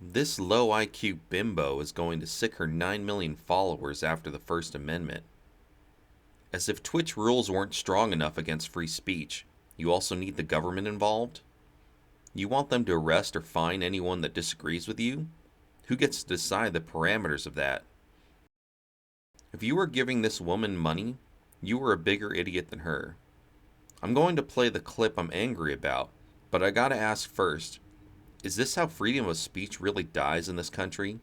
This low IQ bimbo is going to sick her 9 million followers after the First Amendment. As if Twitch rules weren't strong enough against free speech, you also need the government involved? You want them to arrest or fine anyone that disagrees with you? Who gets to decide the parameters of that? If you were giving this woman money, you were a bigger idiot than her. I'm going to play the clip I'm angry about, but I gotta ask first, is this how freedom of speech really dies in this country?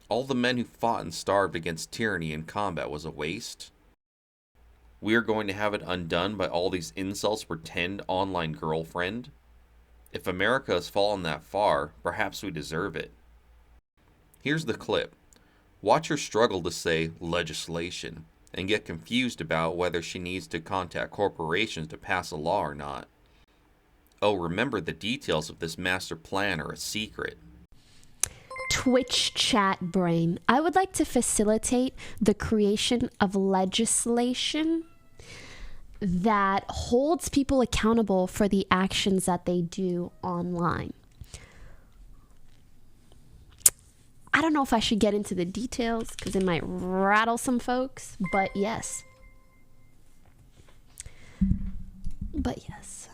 All the men who fought and starved against tyranny in combat was a waste? We are going to have it undone by all these insults pretend online girlfriend? If America has fallen that far, perhaps we deserve it. Here's the clip. Watch her struggle to say legislation and get confused about whether she needs to contact corporations to pass a law or not. Oh, remember the details of this master plan are a secret. Twitch chat brain. I would like to facilitate the creation of legislation that holds people accountable for the actions that they do online. I don't know if I should get into the details because it might rattle some folks, but yes. But yes.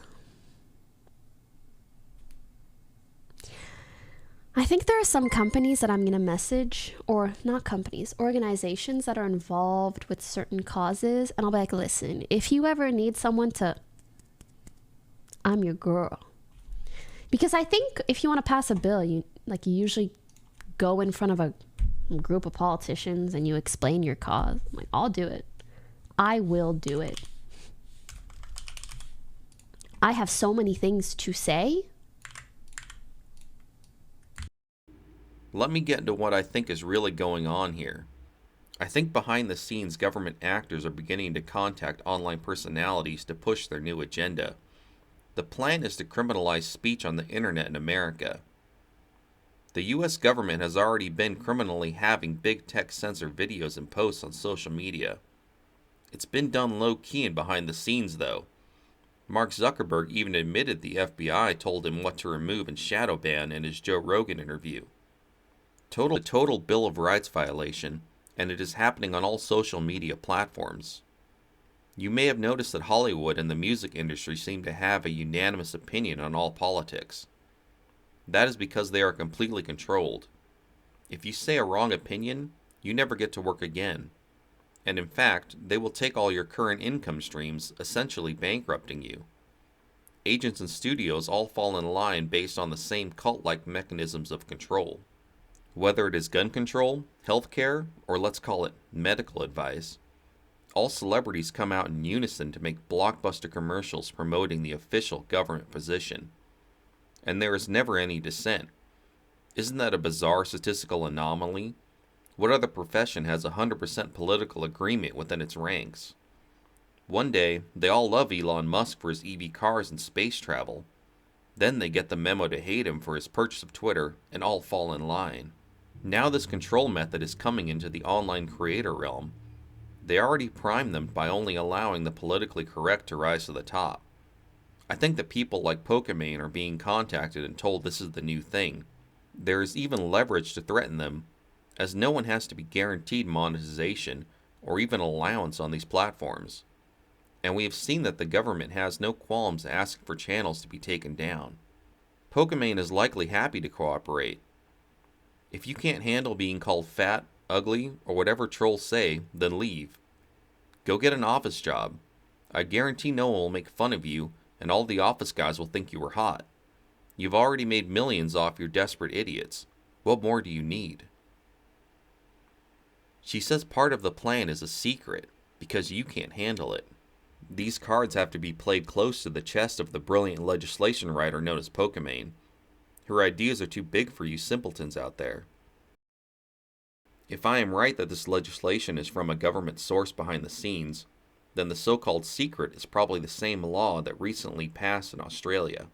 I think there are some companies that I'm going to message, or not companies, organizations that are involved with certain causes, and I'll be like, listen, if you ever need someone to, I'm your girl. Because I think if you want to pass a bill, you usually go in front of a group of politicians and you explain your cause. I'm like, I'll do it. I will do it. I have so many things to say. Let me get into what I think is really going on here. I think behind the scenes, government actors are beginning to contact online personalities to push their new agenda. The plan is to criminalize speech on the internet in America. The US government has already been criminally having big tech censor videos and posts on social media. It's been done low-key and behind the scenes, though. Mark Zuckerberg even admitted the FBI told him what to remove and shadow ban in his Joe Rogan interview. Total Bill of Rights violation, and it is happening on all social media platforms. You may have noticed that Hollywood and the music industry seem to have a unanimous opinion on all politics. That is because they are completely controlled. If you say a wrong opinion, you never get to work again. And in fact, they will take all your current income streams, essentially bankrupting you. Agents and studios all fall in line based on the same cult-like mechanisms of control. Whether it is gun control, healthcare, or let's call it medical advice, all celebrities come out in unison to make blockbuster commercials promoting the official government position. And there is never any dissent. Isn't that a bizarre statistical anomaly? What other profession has 100% political agreement within its ranks? One day, they all love Elon Musk for his EV cars and space travel. Then they get the memo to hate him for his purchase of Twitter and all fall in line. Now this control method is coming into the online creator realm. They already primed them by only allowing the politically correct to rise to the top. I think that people like Pokimane are being contacted and told this is the new thing. There is even leverage to threaten them, as no one has to be guaranteed monetization or even allowance on these platforms. And we have seen that the government has no qualms asking for channels to be taken down. Pokimane is likely happy to cooperate. If you can't handle being called fat, ugly, or whatever trolls say, then leave. Go get an office job. I guarantee no one will make fun of you, and all the office guys will think you were hot. You've already made millions off your desperate idiots. What more do you need? She says part of the plan is a secret, because you can't handle it. These cards have to be played close to the chest of the brilliant legislation writer known as Pokimane. Her ideas are too big for you simpletons out there. If I am right that this legislation is from a government source behind the scenes, then the so-called secret is probably the same law that recently passed in Australia.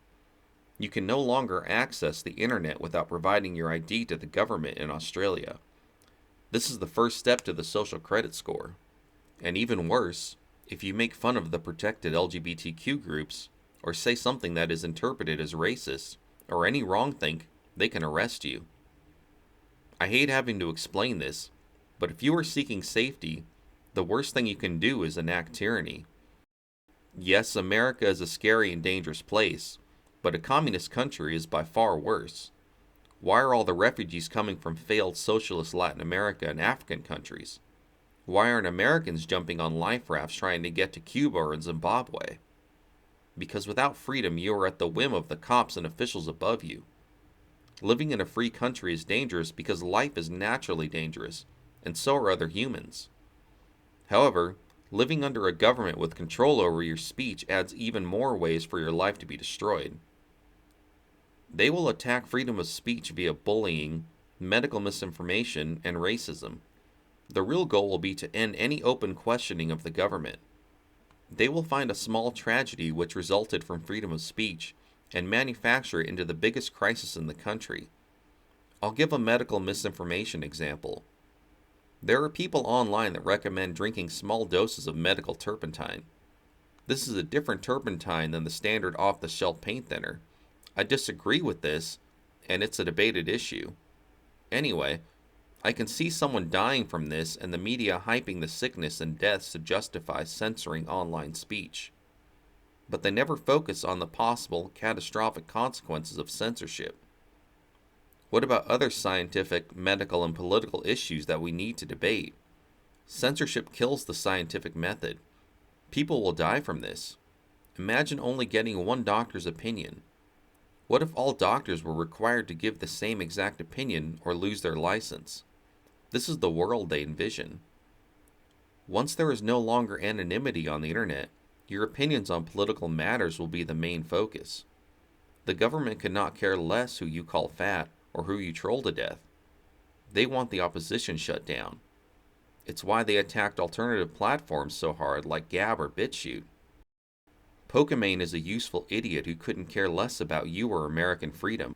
You can no longer access the internet without providing your ID to the government in Australia. This is the first step to the social credit score. And even worse, if you make fun of the protected LGBTQ groups, or say something that is interpreted as racist, or any wrongthink, they can arrest you. I hate having to explain this, but if you are seeking safety, the worst thing you can do is enact tyranny. Yes, America is a scary and dangerous place, but a communist country is by far worse. Why are all the refugees coming from failed socialist Latin America and African countries? Why aren't Americans jumping on life rafts trying to get to Cuba or Zimbabwe? Because without freedom, you are at the whim of the cops and officials above you. Living in a free country is dangerous because life is naturally dangerous, and so are other humans. However, living under a government with control over your speech adds even more ways for your life to be destroyed. They will attack freedom of speech via bullying, medical misinformation, and racism. The real goal will be to end any open questioning of the government. They will find a small tragedy which resulted from freedom of speech and manufacture it into the biggest crisis in the country. I'll give a medical misinformation example. There are people online that recommend drinking small doses of medical turpentine. This is a different turpentine than the standard off-the-shelf paint thinner. I disagree with this, and it's a debated issue. Anyway, I can see someone dying from this and the media hyping the sickness and deaths to justify censoring online speech. But they never focus on the possible catastrophic consequences of censorship. What about other scientific, medical, and political issues that we need to debate? Censorship kills the scientific method. People will die from this. Imagine only getting one doctor's opinion. What if all doctors were required to give the same exact opinion or lose their license? This is the world they envision. Once there is no longer anonymity on the internet, your opinions on political matters will be the main focus. The government could not care less who you call fat or who you troll to death. They want the opposition shut down. It's why they attacked alternative platforms so hard like Gab or BitChute. Pokimane is a useful idiot who couldn't care less about you or American freedom.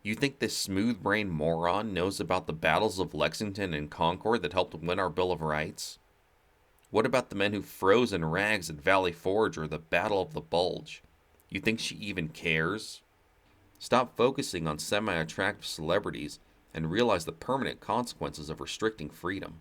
You think this smooth-brained moron knows about the battles of Lexington and Concord that helped win our Bill of Rights? What about the men who froze in rags at Valley Forge or the Battle of the Bulge? You think she even cares? Stop focusing on semi-attractive celebrities and realize the permanent consequences of restricting freedom.